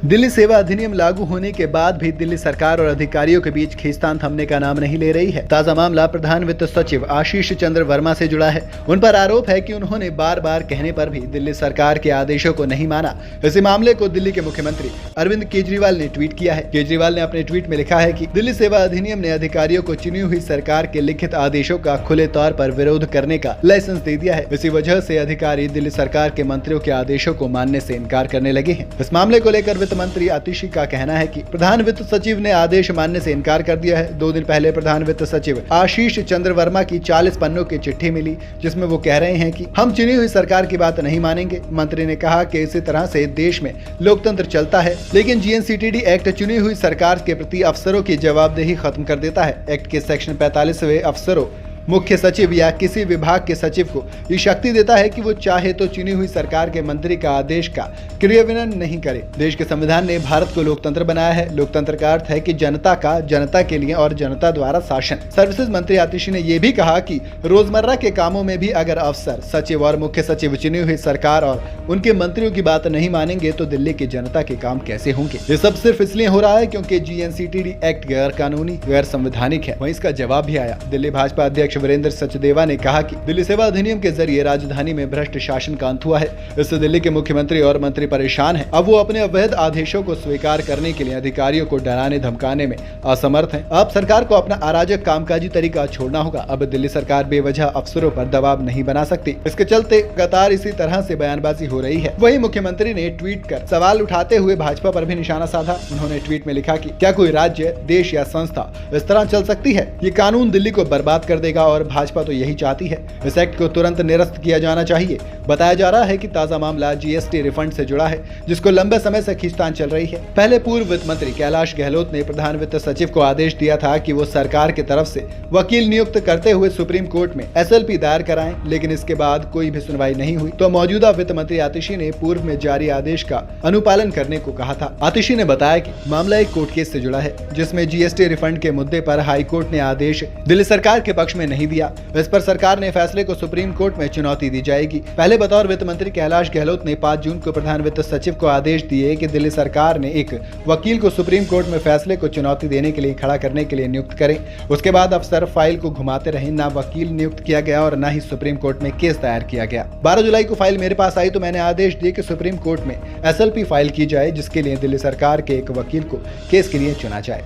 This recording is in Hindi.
दिल्ली सेवा अधिनियम लागू होने के बाद भी दिल्ली सरकार और अधिकारियों के बीच खींचतान थमने का नाम नहीं ले रही है। ताजा मामला प्रधान वित्त सचिव आशीष चंद्र वर्मा से जुड़ा है। उन पर आरोप है कि उन्होंने बार बार कहने पर भी दिल्ली सरकार के आदेशों को नहीं माना। इसी मामले को दिल्ली के मुख्यमंत्री अरविंद केजरीवाल ने ट्वीट किया है। केजरीवाल ने अपने ट्वीट में लिखा है कि दिल्ली सेवा अधिनियम ने अधिकारियों को चुनी हुई सरकार के लिखित आदेशों का खुले तौर पर विरोध करने का लाइसेंस दे दिया है। इसी वजह से अधिकारी दिल्ली सरकार के मंत्रियों के आदेशों को मानने से इनकार करने लगे हैं। इस मामले को लेकर वित्त मंत्री आतिशी का कहना है कि प्रधान वित्त सचिव ने आदेश मानने से इनकार कर दिया है। 2 दिन पहले प्रधान वित्त सचिव आशीष चंद्र वर्मा की 40 पन्नों की चिट्ठी मिली, जिसमें वो कह रहे हैं कि हम चुनी हुई सरकार की बात नहीं मानेंगे। मंत्री ने कहा कि इसी तरह से देश में लोकतंत्र चलता है, लेकिन जीएनसीटीडी एक्ट चुनी हुई सरकार के प्रति अफसरों की जवाबदेही खत्म कर देता है। एक्ट के सेक्शन 45वें अफसरों, मुख्य सचिव या किसी विभाग के सचिव को ये शक्ति देता है कि वो चाहे तो चुनी हुई सरकार के मंत्री का आदेश का क्रियान्वयन नहीं करे। देश के संविधान ने भारत को लोकतंत्र बनाया है। लोकतंत्र का अर्थ है कि जनता का जनता के लिए और जनता द्वारा शासन। सर्विसेज मंत्री आतिशी ने यह भी कहा कि रोजमर्रा के कामों में भी अगर अफसर, सचिव और मुख्य सचिव चुनी हुई सरकार और उनके मंत्रियों की बात नहीं मानेंगे तो दिल्ली की जनता के काम कैसे होंगे। ये सब सिर्फ इसलिए हो रहा है क्योंकि जीएनसीटीडी एक्ट गैर कानूनी, गैर संवैधानिक है। वहीं इसका जवाब भी आया। दिल्ली भाजपा अध्यक्ष वीरेंद्र सचदेवा ने कहा कि दिल्ली सेवा अधिनियम के जरिए राजधानी में भ्रष्ट शासन का अंत हुआ है। इससे दिल्ली के मुख्यमंत्री और मंत्री परेशान हैं। अब वो अपने अवैध आदेशों को स्वीकार करने के लिए अधिकारियों को डराने धमकाने में असमर्थ हैं। अब सरकार को अपना अराजक कामकाजी तरीका छोड़ना होगा। अब दिल्ली सरकार बेवजह अफसरों पर दबाव नहीं बना सकती। इसके चलते लगातार इसी तरह से बयानबाजी हो रही है। वहीं मुख्यमंत्री ने ट्वीट कर सवाल उठाते हुए भाजपा पर भी निशाना साधा। उन्होंने ट्वीट में लिखा कि क्या कोई राज्य, देश या संस्था इस तरह चल सकती है? ये कानून दिल्ली को बर्बाद कर देगा और भाजपा तो यही चाहती है। इस एक्ट को तुरंत निरस्त किया जाना चाहिए। बताया जा रहा है कि ताजा मामला जीएसटी रिफंड से जुड़ा है, जिसको लंबे समय से खींचतान चल रही है। पहले पूर्व वित्त मंत्री कैलाश गहलोत ने प्रधान वित्त सचिव को आदेश दिया था कि वो सरकार की तरफ से वकील नियुक्त करते हुए सुप्रीम कोर्ट में एसएलपी दायर कराएं, लेकिन इसके बाद कोई भी सुनवाई नहीं हुई। तो मौजूदा वित्त मंत्री आतिशी ने पूर्व में जारी आदेश का अनुपालन करने को कहा था। आतिशी ने बताया कि मामला एक कोर्ट केस से जुड़ा है, जिसमें जीएसटी रिफंड के मुद्दे पर हाई कोर्ट ने आदेश दिल्ली सरकार के पक्ष में नहीं दिया। इस पर सरकार ने फैसले को सुप्रीम कोर्ट में चुनौती दी जाएगी। पहले बतौर वित्त मंत्री कैलाश गहलोत ने 5 जून को प्रधान वित्त सचिव को आदेश दिए कि दिल्ली सरकार ने एक वकील को सुप्रीम कोर्ट में फैसले को चुनौती देने के लिए खड़ा करने के लिए नियुक्त करें। उसके बाद अफसर फाइल को घुमाते रहे। ना वकील नियुक्त किया गया और न ही सुप्रीम कोर्ट में केस दायर किया गया। 12 जुलाई को फाइल मेरे पास आई तो मैंने आदेश दिए कि सुप्रीम कोर्ट में एसएलपी फाइल की जाए, जिसके लिए दिल्ली सरकार के एक वकील को केस के लिए चुना जाए।